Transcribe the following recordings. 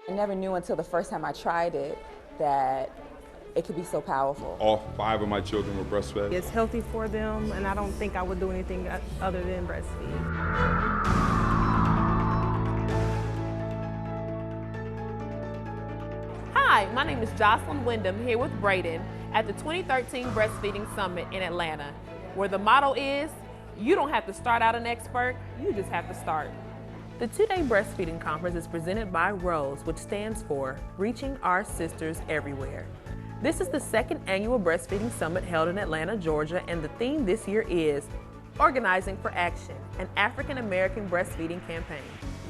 I never knew until the first time I tried it that it could be so powerful. All 5 of my children were breastfed. It's healthy for them, and I don't think I would do anything other than breastfeed. Hi, my name is Jocelyn Wyndham here with Braden at the 2013 Breastfeeding Summit in Atlanta, where the motto is, you don't have to start out an expert, you just have to start. The two-day breastfeeding conference is presented by ROSE, which stands for Reaching Our Sisters Everywhere. This is the second annual Breastfeeding Summit held in Atlanta, Georgia, and the theme this year is Organizing for Action, an African American breastfeeding campaign.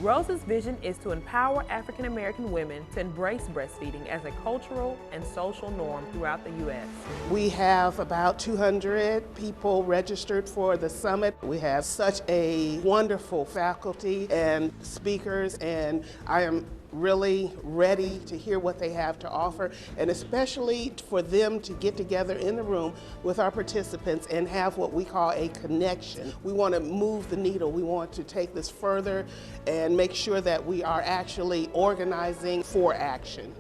ROSE's vision is to empower African American women to embrace breastfeeding as a cultural and social norm throughout the U.S. We have about 200 people registered for the summit. We have such a wonderful faculty and speakers, and I am really ready to hear what they have to offer, and especially for them to get together in the room with our participants and have what we call a connection. We want to move the needle. We want to take this further and make sure that we are actually organizing for action.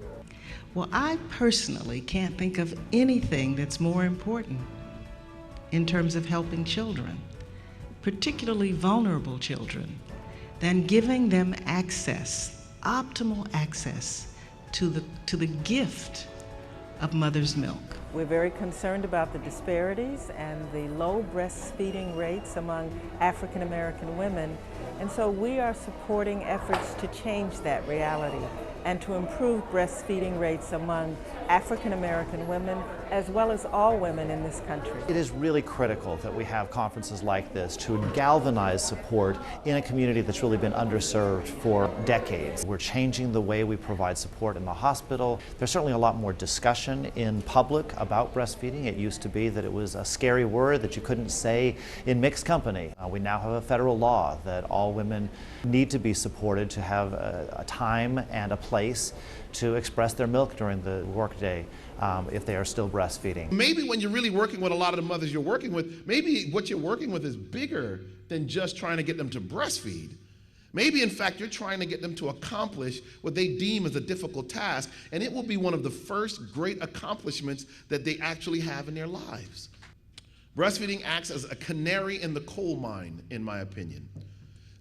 Well, I personally can't think of anything that's more important in terms of helping children, particularly vulnerable children, than giving them access, optimal access to the gift of mother's milk. We're very concerned about the disparities and the low breastfeeding rates among African American women, and so we are supporting efforts to change that reality and to improve breastfeeding rates among African American women as well as all women in this country. It is really critical that we have conferences like this to galvanize support in a community that's really been underserved for decades. We're changing the way we provide support in the hospital. There's certainly a lot more discussion in public about breastfeeding. It used to be that it was a scary word that you couldn't say in mixed company. We now have a federal law that all women need to be supported to have a time and a place to express their milk during the workday if they are still breastfeeding. Maybe when you're really working with a lot of the mothers you're working with, maybe what you're working with is bigger than just trying to get them to breastfeed. Maybe, in fact, you're trying to get them to accomplish what they deem as a difficult task, and it will be one of the first great accomplishments that they actually have in their lives. Breastfeeding acts as a canary in the coal mine, in my opinion.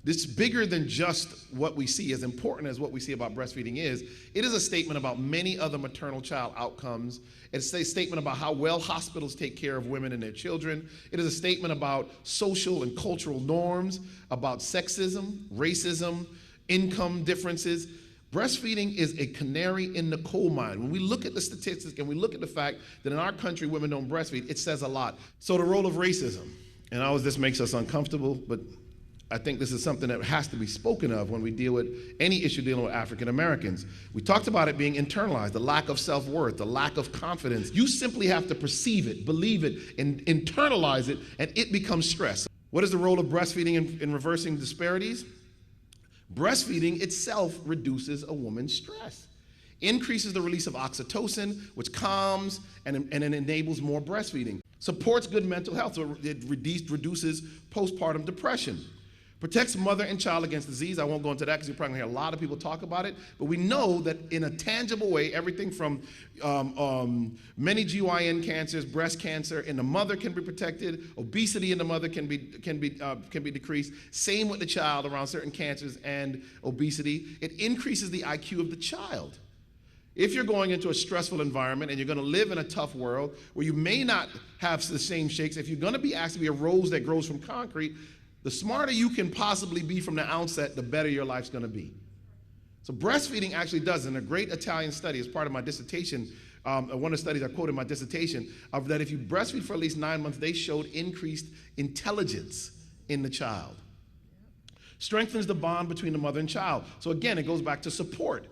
This is bigger than just what we see. As important as what we see about breastfeeding is, it is a statement about many other maternal-child outcomes. It's a statement about how well hospitals take care of women and their children. It is a statement about social and cultural norms, about sexism, racism, income differences. Breastfeeding is a canary in the coal mine. When we look at the statistics and we look at the fact that in our country women don't breastfeed, it says a lot. So the role of racism, and I know this makes us uncomfortable, but I think this is something that has to be spoken of when we deal with any issue dealing with African Americans. We talked about it being internalized, the lack of self-worth, the lack of confidence. You simply have to perceive it, believe it, and internalize it, and it becomes stress. What is the role of breastfeeding in reversing disparities? Breastfeeding itself reduces a woman's stress, increases the release of oxytocin, which calms and enables more breastfeeding, supports good mental health, so it reduces postpartum depression, protects mother and child against disease. I won't go into that because you're probably going to hear a lot of people talk about it, but we know that in a tangible way, everything from many GYN cancers, breast cancer in the mother can be protected, obesity in the mother can be decreased, same with the child around certain cancers and obesity. It increases the IQ of the child. If you're going into a stressful environment and you're going to live in a tough world where you may not have the same shakes, if you're going to be asked to be a rose that grows from concrete, the smarter you can possibly be from the outset, the better your life's going to be. So breastfeeding actually does, and a great Italian study as part of my dissertation, one of the studies I quoted in my dissertation, of that if you breastfeed for at least 9 months, they showed increased intelligence in the child. Strengthens the bond between the mother and child. So again, it goes back to support.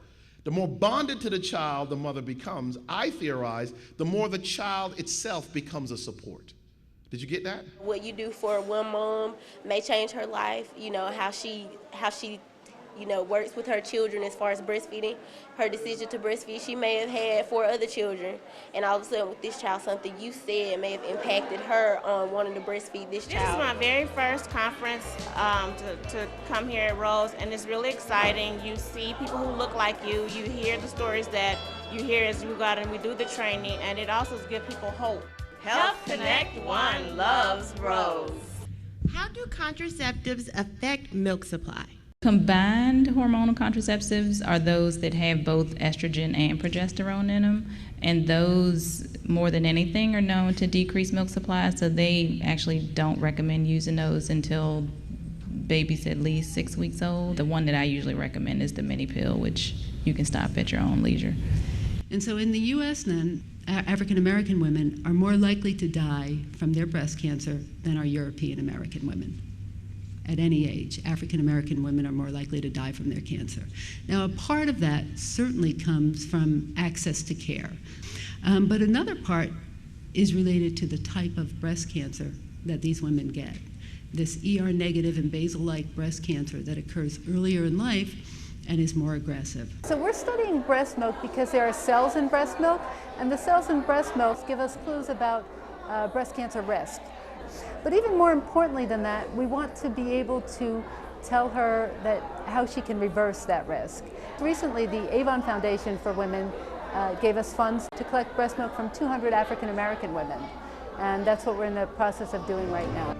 The more bonded to the child the mother becomes, I theorize, the more the child itself becomes a support. Did you get that? What you do for one mom may change her life, you know, how she works with her children as far as breastfeeding. Her decision to breastfeed, she may have had 4 other children, and all of a sudden with this child, something you said may have impacted her on wanting to breastfeed this child. This is my very first conference to come here at Rose, and it's really exciting. You see people who look like you. You hear the stories that you hear as you go out and we do the training, and it also gives people hope. Health Connect One loves Rose. How do contraceptives affect milk supply? Combined hormonal contraceptives are those that have both estrogen and progesterone in them, and those, more than anything, are known to decrease milk supply, so they actually don't recommend using those until baby's at least 6 weeks old. The one that I usually recommend is the mini pill, which you can stop at your own leisure. And so in the U.S. then, African American women are more likely to die from their breast cancer than are European American women. At any age, African American women are more likely to die from their cancer. Now, a part of that certainly comes from access to care. But another part is related to the type of breast cancer that these women get. This ER negative and basal-like breast cancer that occurs earlier in life and is more aggressive. So we're studying breast milk because there are cells in breast milk, and the cells in breast milk give us clues about breast cancer risk. But even more importantly than that, we want to be able to tell her that how she can reverse that risk. Recently, the Avon Foundation for Women gave us funds to collect breast milk from 200 African American women, and that's what we're in the process of doing right now.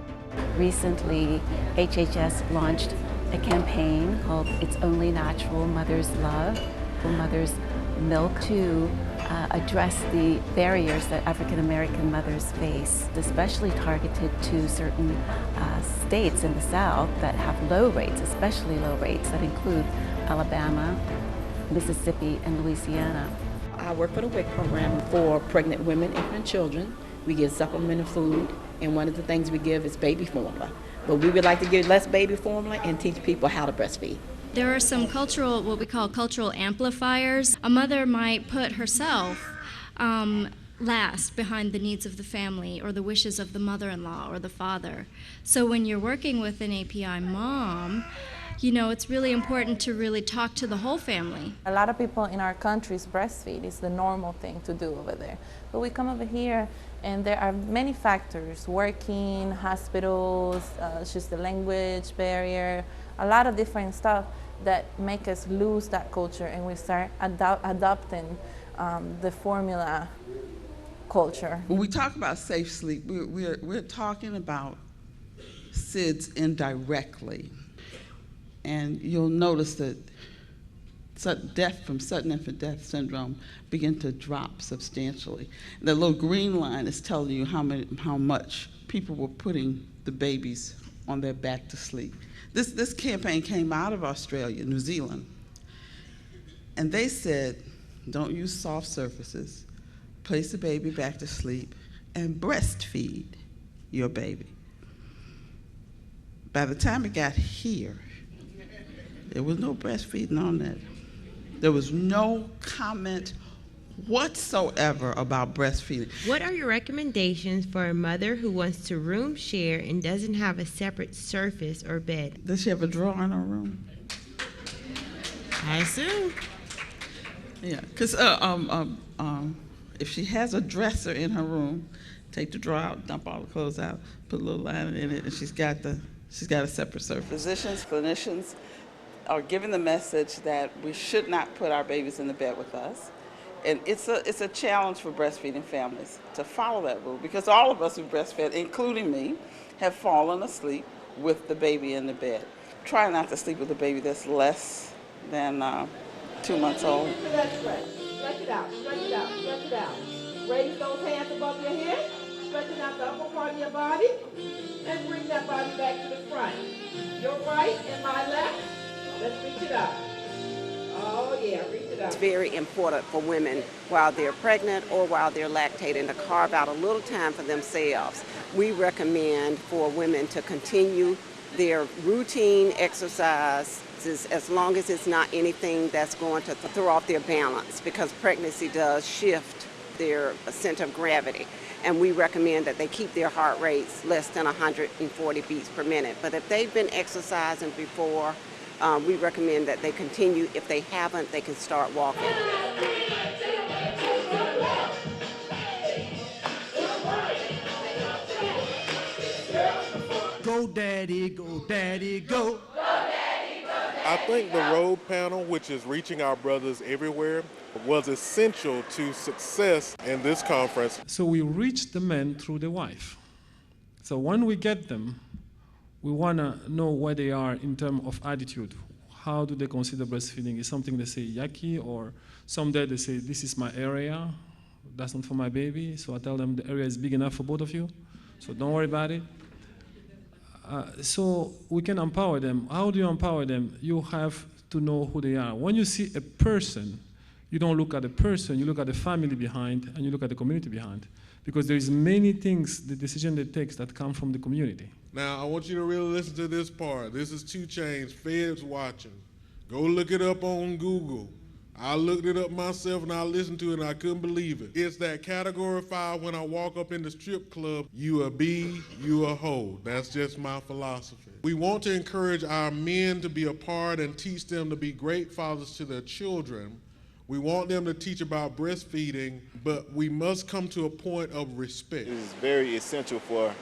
Recently, HHS launched a campaign called It's Only Natural Mother's Love, Mother's Milk, to address the barriers that African American mothers face, especially targeted to certain states in the South that have low rates, especially low rates, that include Alabama, Mississippi, and Louisiana. I work for the WIC program for pregnant women, infant children. We give supplemental food, and one of the things we give is baby formula. But we would like to give less baby formula and teach people how to breastfeed. There are some cultural, what we call cultural amplifiers. A mother might put herself last behind the needs of the family or the wishes of the mother-in-law or the father. So when you're working with an API mom, it's really important to really talk to the whole family. A lot of people in our countries breastfeed. It's the normal thing to do over there. But we come over here and there are many factors, working, hospitals, it's just the language barrier, a lot of different stuff that make us lose that culture, and we start adopting the formula culture. When we talk about safe sleep, we're talking about SIDS indirectly. And you'll notice that death from sudden infant death syndrome begin to drop substantially. The little green line is telling you how much people were putting the babies on their back to sleep. This campaign came out of Australia, New Zealand, and they said, don't use soft surfaces, place the baby back to sleep, and breastfeed your baby. By the time it got here, there was no breastfeeding on that. There was no comment whatsoever about breastfeeding. What are your recommendations for a mother who wants to room share and doesn't have a separate surface or bed? Does she have a drawer in her room? I assume. Yeah, because if she has a dresser in her room, take the drawer out, dump all the clothes out, put a little liner in it, and she's got a separate surface. Physicians, clinicians are giving the message that we should not put our babies in the bed with us. And it's a challenge for breastfeeding families to follow that rule, because all of us who breastfed, including me, have fallen asleep with the baby in the bed. Try not to sleep with a baby that's less than 2 months old. Stretch it out, stretch it out, stretch it out. Raise those hands above your head, stretching out the upper part of your body, and bring that body back to the front. Your right and my left. Let's reach it up. Oh yeah, reach it up. It's very important for women while they're pregnant or while they're lactating to carve out a little time for themselves. We recommend for women to continue their routine exercise as long as it's not anything that's going to throw off their balance, because pregnancy does shift their center of gravity. And we recommend that they keep their heart rates less than 140 beats per minute. But if they've been exercising before, we recommend that they continue. If they haven't, they can start walking. Go daddy, go daddy, go. I think the road panel, which is reaching our brothers everywhere, was essential to success in this conference. So we reach the men through the wife. So when we get them, we want to know where they are in terms of attitude. How do they consider breastfeeding? Is something they say yucky, or someday they say, this is my area, that's not for my baby. So I tell them the area is big enough for both of you, so don't worry about it. So we can empower them. How do you empower them? You have to know who they are. When you see a person, you don't look at the person, you look at the family behind, and you look at the community behind. Because there's many things, the decision they take, that come from the community. Now, I want you to really listen to this part. This is 2 Chainz, Feds watching. Go look it up on Google. I looked it up myself and I listened to it and I couldn't believe it. It's that category 5 when I walk up in the strip club, you a B, you a hoe. That's just my philosophy. We want to encourage our men to be a part and teach them to be great fathers to their children. We want them to teach about breastfeeding, but we must come to a point of respect. It is very essential for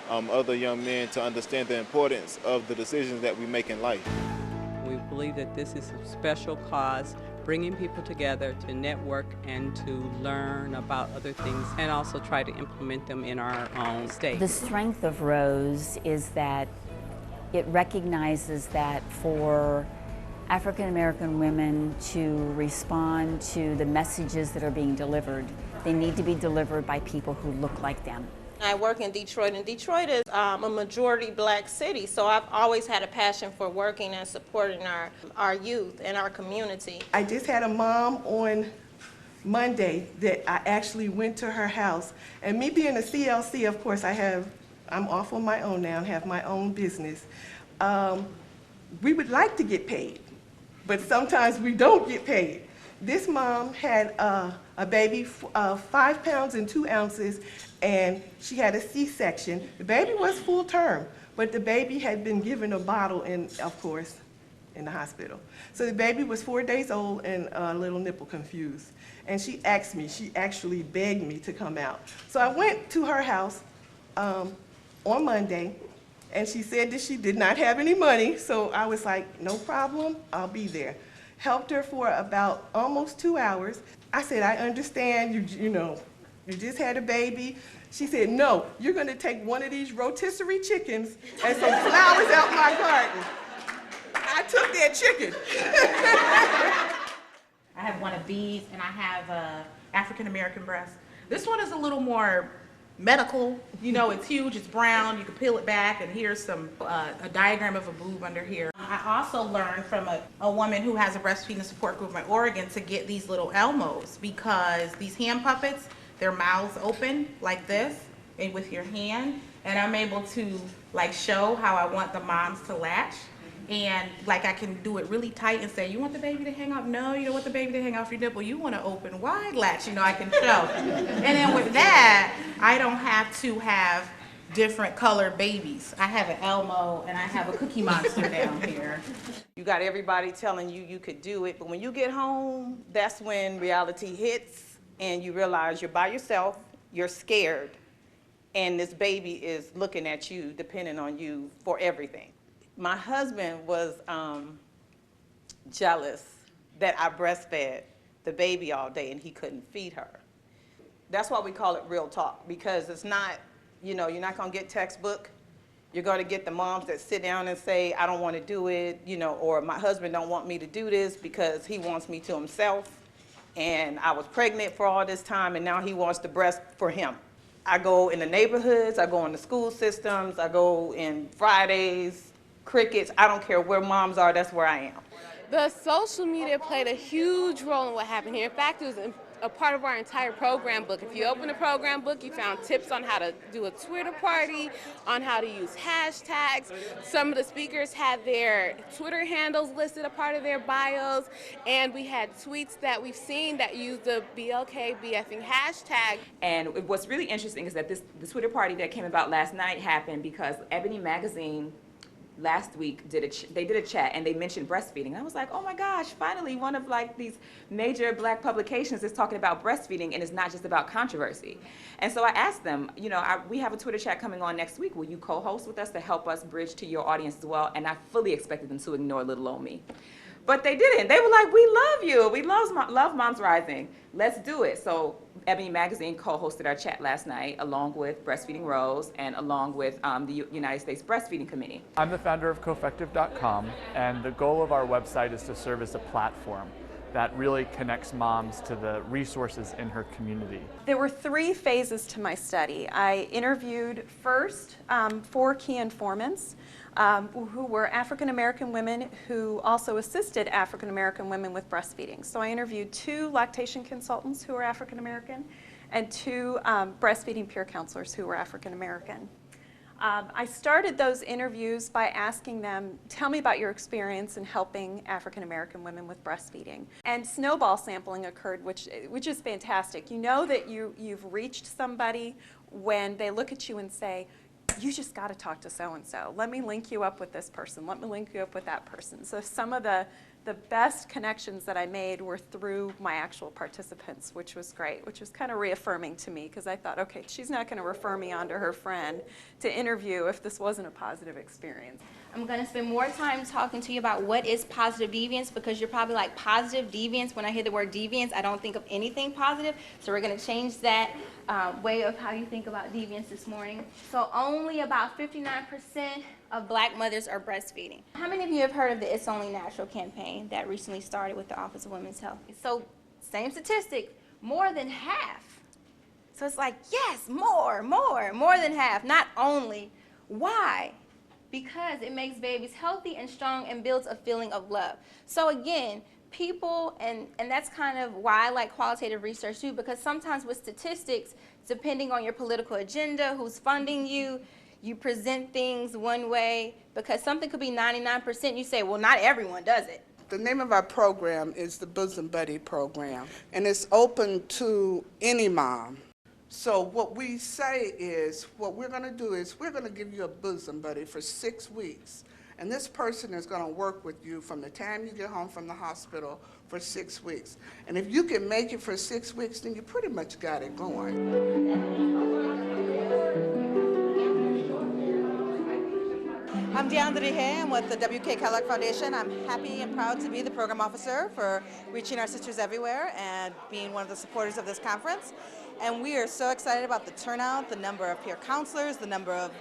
other young men to understand the importance of the decisions that we make in life. We believe that this is a special cause, bringing people together to network and to learn about other things and also try to implement them in our own state. The strength of Rose is that it recognizes that for African American women to respond to the messages that are being delivered, they need to be delivered by people who look like them. I work in Detroit, and Detroit is a majority black city, so I've always had a passion for working and supporting our youth and our community. I just had a mom on Monday that I actually went to her house, and me being a CLC, of course, I'm off on my own now and have my own business. We would like to get paid, but sometimes we don't get paid. This mom had a baby, 5 pounds and 2 ounces, and she had a C-section. The baby was full term, but the baby had been given a bottle, of course, in the hospital. So the baby was 4 days old and a little nipple confused. And she asked me, she actually begged me to come out. So I went to her house on Monday, and she said that she did not have any money, so I was like, no problem, I'll be there. Helped her for about almost 2 hours. I said, I understand, you just had a baby. She said, no, you're gonna take one of these rotisserie chickens and some flowers out my garden. I took that chicken. I have one of these, and I have African American breast. This one is a little more medical. It's huge, it's brown, you can peel it back, and here's a diagram of a boob under here. I also learned from a woman who has a breastfeeding support group in Oregon to get these little Elmos, because these hand puppets, their mouths open like this and with your hand, and I'm able to show how I want the moms to latch, and I can do it really tight and say, you want the baby to hang off? No, you don't want the baby to hang off your nipple. You want to open wide latch, I can show. And then with that, I don't have to have different colored babies. I have an Elmo and I have a Cookie Monster down here. You got everybody telling you you could do it, but when you get home, that's when reality hits and you realize you're by yourself, you're scared, and this baby is looking at you, depending on you for everything. My husband was jealous that I breastfed the baby all day and he couldn't feed her. That's why we call it real talk, because it's not, you're not gonna get textbook. You're gonna get the moms that sit down and say, I don't wanna do it, or my husband don't want me to do this because he wants me to himself. And I was pregnant for all this time, and now he wants the breast for him. I go in the neighborhoods, I go in the school systems, I go in Fridays, crickets, I don't care where moms are, that's where I am. The social media played a huge role in what happened here. In fact, it was a part of our entire program book. If you open the program book, you found tips on how to do a Twitter party, on how to use hashtags. Some of the speakers had their Twitter handles listed a part of their bios, and we had tweets that we've seen that use the BLKBFing hashtag. And what's really interesting is that the Twitter party that came about last night happened because Ebony Magazine last week they did a chat and they mentioned breastfeeding. And I was like, oh my gosh, finally one of like these major Black publications is talking about breastfeeding, and it's not just about controversy. And so I asked them, you know, we have a Twitter chat coming on next week. Will you co-host with us to help us bridge to your audience as well? And I fully expected them to ignore little old me. But they didn't. They were like, we love you. We love Moms Rising. Let's do it. So Ebony Magazine co-hosted our chat last night along with Breastfeeding Rose and along with the United States Breastfeeding Committee. I'm the founder of Cofective.com, and the goal of our website is to serve as a platform that really connects moms to the resources in her community. There were 3 phases to my study. I interviewed first 4 key informants who were African American women who also assisted African American women with breastfeeding. So I interviewed 2 lactation consultants who were African American and 2 breastfeeding peer counselors who were African American. I started those interviews by asking them, tell me about your experience in helping African American women with breastfeeding. And snowball sampling occurred, which is fantastic. You know that you've reached somebody when they look at you and say, you just got to talk to so-and-so. Let me link you up with this person. Let me link you up with that person. So some of the best connections that I made were through my actual participants, which was great, which was kind of reaffirming to me because I thought, okay, she's not going to refer me on to her friend to interview if this wasn't a positive experience. I'm going to spend more time talking to you about what is positive deviance, because you're probably like, positive deviance? When I hear the word deviance, I don't think of anything positive. So we're going to change that way of how you think about deviance this morning. So only about 59% of Black mothers are breastfeeding. How many of you have heard of the It's Only Natural campaign that recently started with the Office of Women's Health? So same statistic, more than half. So it's like, yes, more than half, not only. Why? Because it makes babies healthy and strong and builds a feeling of love. So again, people, and that's kind of why I like qualitative research too, because sometimes with statistics, depending on your political agenda, who's funding you, you present things one way, because something could be 99%, you say, well, not everyone does it. The name of our program is the Bosom Buddy Program, and it's open to any mom. So what we say is, what we're going to do is we're going to give you a bosom buddy for 6 weeks. And this person is going to work with you from the time you get home from the hospital for 6 weeks. And if you can make it for 6 weeks, then you pretty much got it going. I'm DeAndre Hay. I'm with the W.K. Kellogg Foundation. I'm happy and proud to be the program officer for Reaching Our Sisters Everywhere and being one of the supporters of this conference. And we are so excited about the turnout, the number of peer counselors, the number of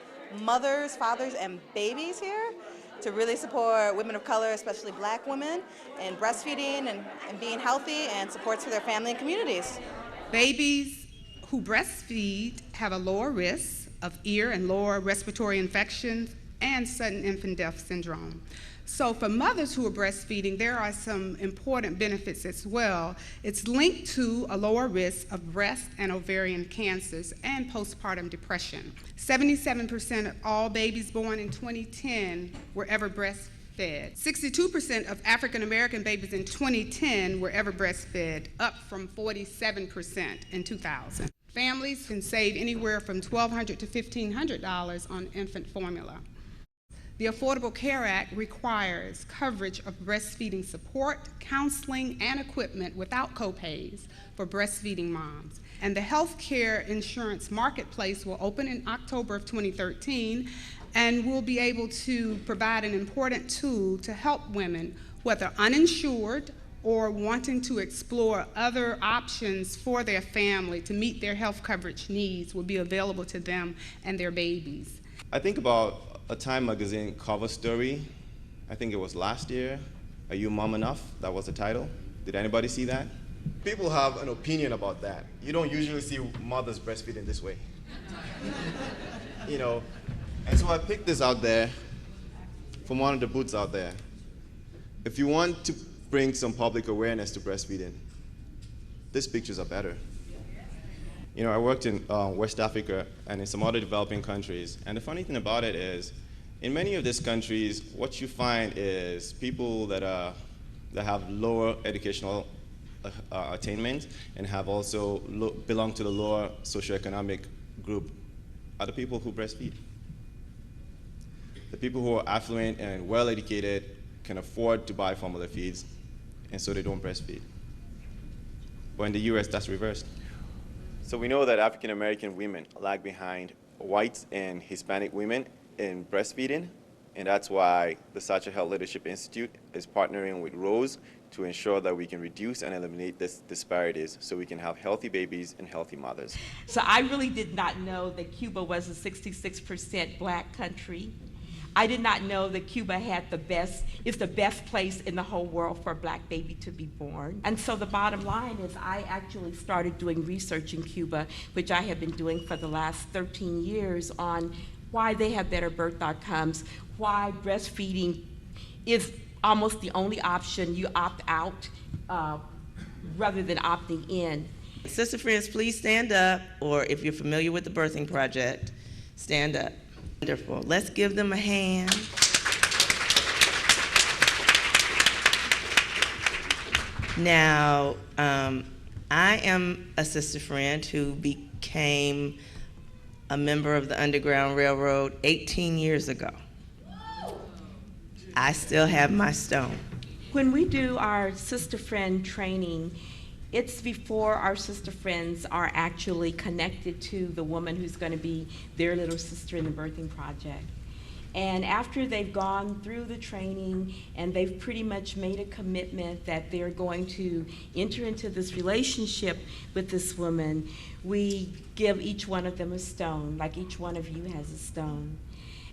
mothers, fathers, and babies here to really support women of color, especially Black women, in breastfeeding and being healthy, and supports for their family and communities. Babies who breastfeed have a lower risk of ear and lower respiratory infections and sudden infant death syndrome. So for mothers who are breastfeeding, there are some important benefits as well. It's linked to a lower risk of breast and ovarian cancers and postpartum depression. 77% of all babies born in 2010 were ever breastfed. 62% of African American babies in 2010 were ever breastfed, up from 47% in 2000. Families can save anywhere from $1,200 to $1,500 on infant formula. The Affordable Care Act requires coverage of breastfeeding support, counseling, and equipment without copays for breastfeeding moms. And the health care insurance marketplace will open in October of 2013, and we'll be able to provide an important tool to help women, whether uninsured or wanting to explore other options for their family to meet their health coverage needs, will be available to them and their babies. I think about a Time magazine cover story. I think it was last year. Are You Mom Enough? That was the title. Did anybody see that? People have an opinion about that. You don't usually see mothers breastfeeding this way. You know, and so I picked this out there from one of the booths out there. If you want to bring some public awareness to breastfeeding, these pictures are better. You know, I worked in West Africa and in some other developing countries, and the funny thing about it is, in many of these countries, what you find is people that have lower educational attainment and have also belong to the lower socioeconomic group are the people who breastfeed. The people who are affluent and well-educated can afford to buy formula feeds, and so they don't breastfeed. But in the US, that's reversed. So we know that African American women lag behind white and Hispanic women in breastfeeding, and that's why the Satcher Health Leadership Institute is partnering with Rose to ensure that we can reduce and eliminate these disparities so we can have healthy babies and healthy mothers. So I really did not know that Cuba was a 66% black country. I did not know that Cuba had is the best place in the whole world for a black baby to be born. And so the bottom line is I actually started doing research in Cuba, which I have been doing for the last 13 years on why they have better birth outcomes, why breastfeeding is almost the only option. You opt out rather than opting in. Sister friends, please stand up, or if you're familiar with the Birthing Project, stand up. Wonderful. Let's give them a hand. Now, I am a sister friend who became a member of the Underground Railroad 18 years ago. I still have my stone. When we do our sister friend training, it's before our sister friends are actually connected to the woman who's going to be their little sister in the Birthing Project. And after they've gone through the training and they've pretty much made a commitment that they're going to enter into this relationship with this woman, we give each one of them a stone, like each one of you has a stone.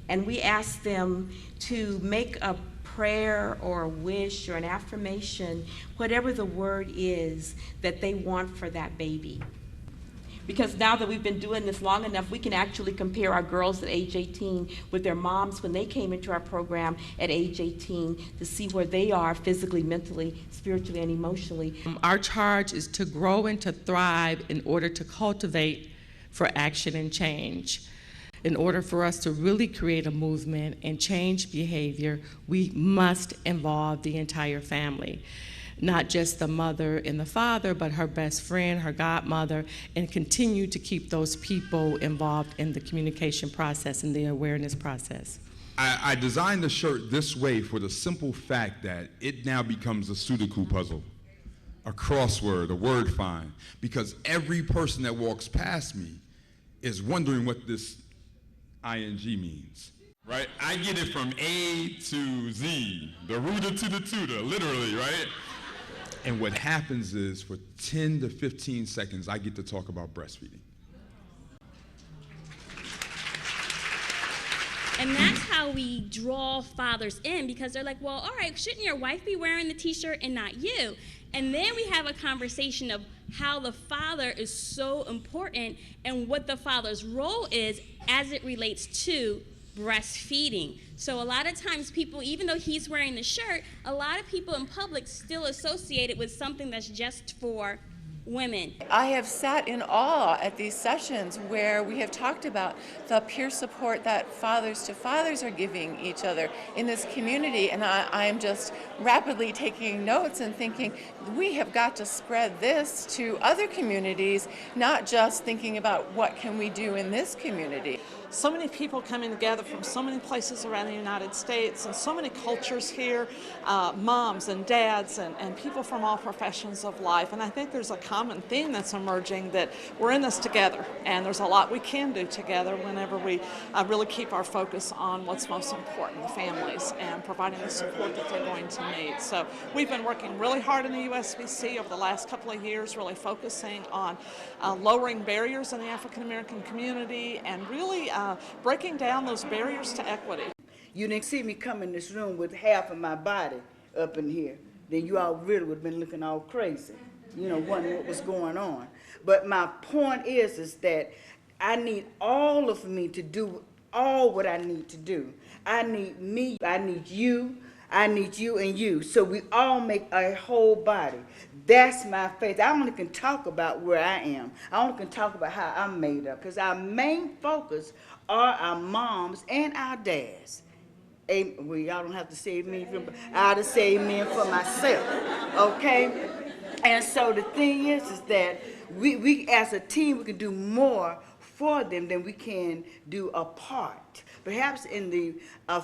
And we ask them to make a prayer or a wish or an affirmation, whatever the word is that they want for that baby. Because now that we've been doing this long enough, we can actually compare our girls at age 18 with their moms when they came into our program at age 18 to see where they are physically, mentally, spiritually, and emotionally. Our charge is to grow and to thrive in order to cultivate for action and change. In order for us to really create a movement and change behavior, we must involve the entire family. Not just the mother and the father, but her best friend, her godmother, and continue to keep those people involved in the communication process and the awareness process. I designed the shirt this way for the simple fact that it now becomes a Sudoku puzzle, a crossword, a word find, because every person that walks past me is wondering what this ing means, right? I get it from A to Z, the rooter to the tutor, literally, right? And what happens is for 10 to 15 seconds, I get to talk about breastfeeding. And that's how we draw fathers in, because they're like, well, all right, shouldn't your wife be wearing the t-shirt and not you? And then we have a conversation of how the father is so important and what the father's role is as it relates to breastfeeding. So a lot of times people, even though he's wearing the shirt, a lot of people in public still associate it with something that's just for women. I have sat in awe at these sessions where we have talked about the peer support that fathers to fathers are giving each other in this community, and I am just rapidly taking notes and thinking we have got to spread this to other communities, not just thinking about what can we do in this community. So many people coming together from so many places around the United States and so many cultures here, moms and dads and people from all professions of life. And I think there's a common theme that's emerging, that we're in this together, and there's a lot we can do together whenever we really keep our focus on what's most important, the families, and providing the support that they're going to need. So we've been working really hard in the USBC over the last couple of years, really focusing on lowering barriers in the African American community and really breaking down those barriers to equity. You didn't see me come in this room with half of my body up in here, then you all really would have been looking all crazy, wondering what was going on. But my point is that I need all of me to do all what I need to do. I need me, I need you and you, so we all make a whole body. That's my faith. I only can talk about where I am. I only can talk about how I'm made up, because our main focus are our moms and our dads. Well, y'all don't have to say me, I'll just say amen for myself, okay? And so the thing is that we as a team, we can do more for them than we can do apart. perhaps in the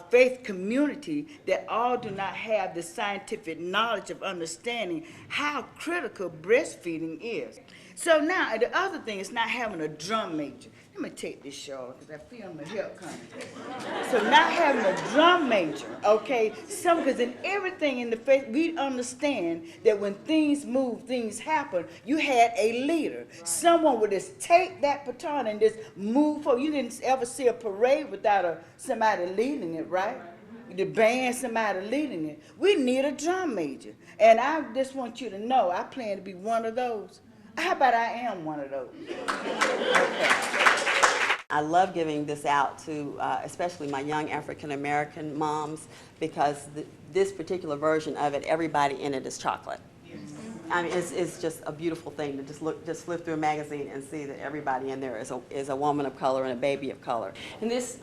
faith community, that all do not have the scientific knowledge of understanding how critical breastfeeding is. So now, the other thing is not having a drum major. Let me take this, shawl, because I feel my help coming. So not having a drum major, okay? Because in everything in the faith, we understand that when things move, things happen. You had a leader. Someone would just take that baton and just move forward. You didn't ever see a parade without somebody leading it, right? The band, somebody leading it. We need a drum major. And I just want you to know, I plan to be one of those. How about I am one of those? Okay. I love giving this out to especially my young African American moms, because this particular version of it, everybody in it is chocolate. I mean, it's just a beautiful thing to just flip through a magazine and see that everybody in there is a woman of color and a baby of color. And this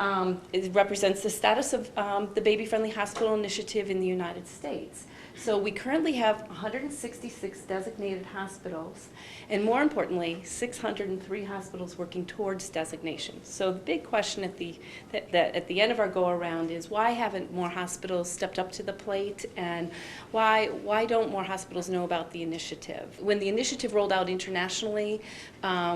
represents the status of the Baby Friendly Hospital Initiative in the United States. So we currently have 166 designated hospitals, and more importantly, 603 hospitals working towards designation. So the big question at the end of our go-around is, why haven't more hospitals stepped up to the plate, and why don't more hospitals know about the initiative? When the initiative rolled out internationally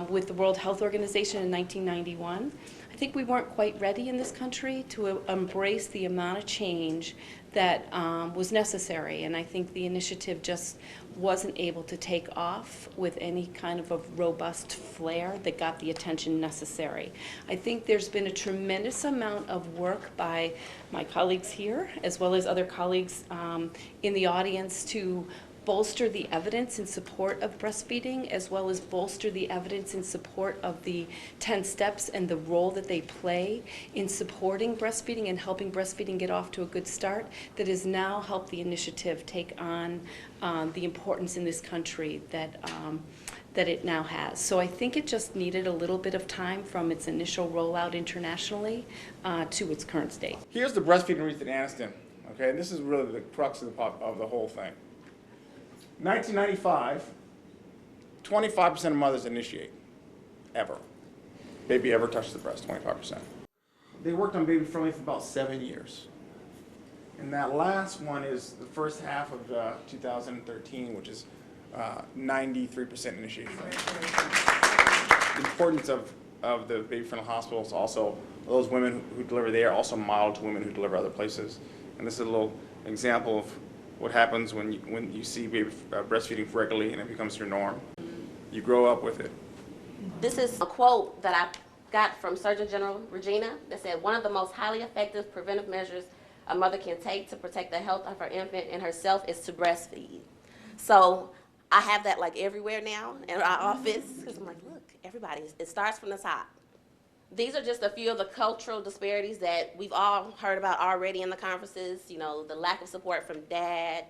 with the World Health Organization in 1991, I think we weren't quite ready in this country to embrace the amount of change that was necessary, and I think the initiative just wasn't able to take off with any kind of a robust flair that got the attention necessary. I think there's been a tremendous amount of work by my colleagues here, as well as other colleagues in the audience, to bolster the evidence in support of breastfeeding, as well as bolster the evidence in support of the 10 steps and the role that they play in supporting breastfeeding and helping breastfeeding get off to a good start, that has now helped the initiative take on the importance in this country that it now has. So I think it just needed a little bit of time from its initial rollout internationally to its current state. Here's the breastfeeding wreath at Anniston, okay? This is really the crux of the whole thing. 1995, 25% of mothers initiate, ever. Baby ever touches the breast, 25%. They worked on Baby Friendly for about 7 years. And that last one is the first half of 2013, which is 93% initiation rate. The importance of the Baby Friendly hospitals, also those women who deliver there, also modeled to women who deliver other places. And this is a little example of what happens when you see baby breastfeeding regularly and it becomes your norm. You grow up with it. This is a quote that I got from Surgeon General Regina that said, "One of the most highly effective preventive measures a mother can take to protect the health of her infant and herself is to breastfeed." So I have that like everywhere now in our office, because I'm like, look, everybody, it starts from the top. These are just a few of the cultural disparities that we've all heard about already in the conferences. You know, the lack of support from dad,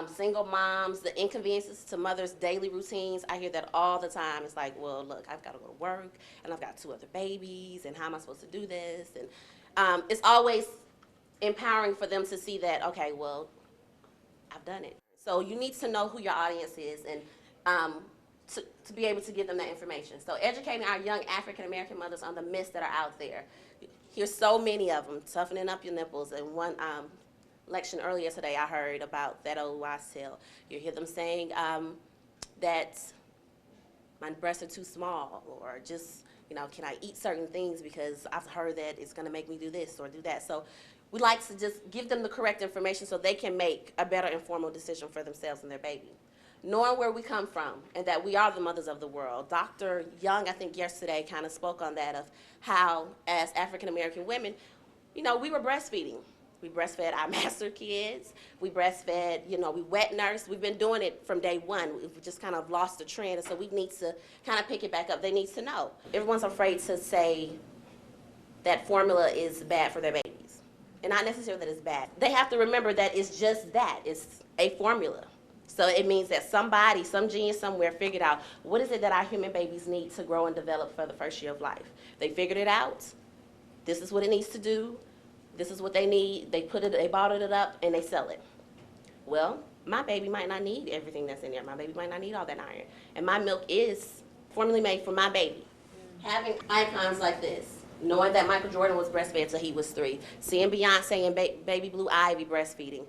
single moms, the inconveniences to mothers' daily routines. I hear that all the time. It's like, well, look, I've got to go to work, and I've got 2 other babies, and how am I supposed to do this? And it's always empowering for them to see that, okay, well, I've done it. So you need to know who your audience is, and to be able to give them that information. So educating our young African-American mothers on the myths that are out there. Here's so many of them, toughening up your nipples. And one lection earlier today, I heard about that old wives' tale. You hear them saying that my breasts are too small, or just, you know, can I eat certain things because I've heard that it's gonna make me do this or do that. So we like to just give them the correct information so they can make a better informed decision for themselves and their baby. Knowing where we come from and that we are the mothers of the world. Dr. Young, I think yesterday, kind of spoke on that, of how as African-American women, you know, we were breastfeeding. We breastfed our master kids. We breastfed, you know, we wet nursed. We've been doing it from day one. We've just kind of lost the trend, and so we need to kind of pick it back up. They need to know. Everyone's afraid to say that formula is bad for their babies, and not necessarily that it's bad. They have to remember that it's just that. It's a formula. So it means that somebody, some genius somewhere figured out what is it that our human babies need to grow and develop for the first year of life. They figured it out. This is what it needs to do. This is what they need. They bottled it up, and they sell it. Well, my baby might not need everything that's in there. My baby might not need all that iron. And my milk is formally made for my baby. Having icons like this knowing that Michael Jordan was breastfed till he was 3, seeing Beyonce and Baby Blue Ivy breastfeeding,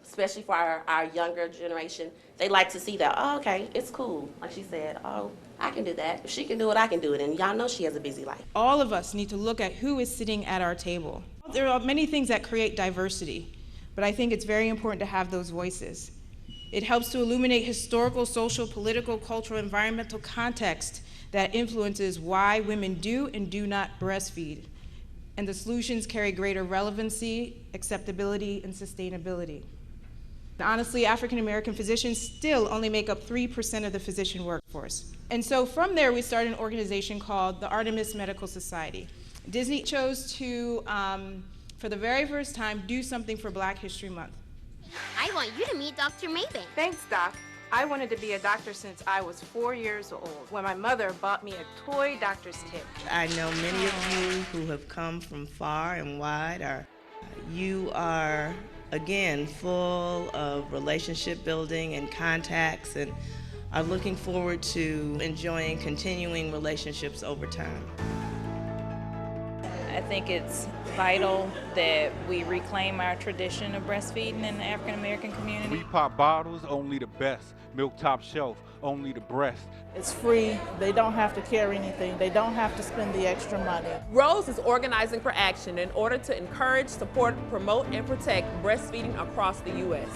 especially for our younger generation, they like to see that, oh, okay, it's cool. Like she said, oh, I can do that. If she can do it, I can do it. And y'all know she has a busy life. All of us need to look at who is sitting at our table. There are many things that create diversity, but I think it's very important to have those voices. It helps to illuminate historical, social, political, cultural, environmental context that influences why women do and do not breastfeed. And the solutions carry greater relevancy, acceptability, and sustainability. Honestly, African American physicians still only make up 3% of the physician workforce. And so from there, we started an organization called the Artemis Medical Society. Disney chose to, for the very first time, do something for Black History Month. I want you to meet Dr. Maven. Thanks, Doc. I wanted to be a doctor since I was 4 years old, when my mother bought me a toy doctor's tip. I know many of you who have come from far and wide. You are, again, full of relationship building and contacts, and are looking forward to enjoying continuing relationships over time. I think it's vital that we reclaim our tradition of breastfeeding in the African American community. We pop bottles, only the best. Milk top shelf, only the breast. It's free. They don't have to carry anything. They don't have to spend the extra money. Rose is organizing for action in order to encourage, support, promote, and protect breastfeeding across the U.S.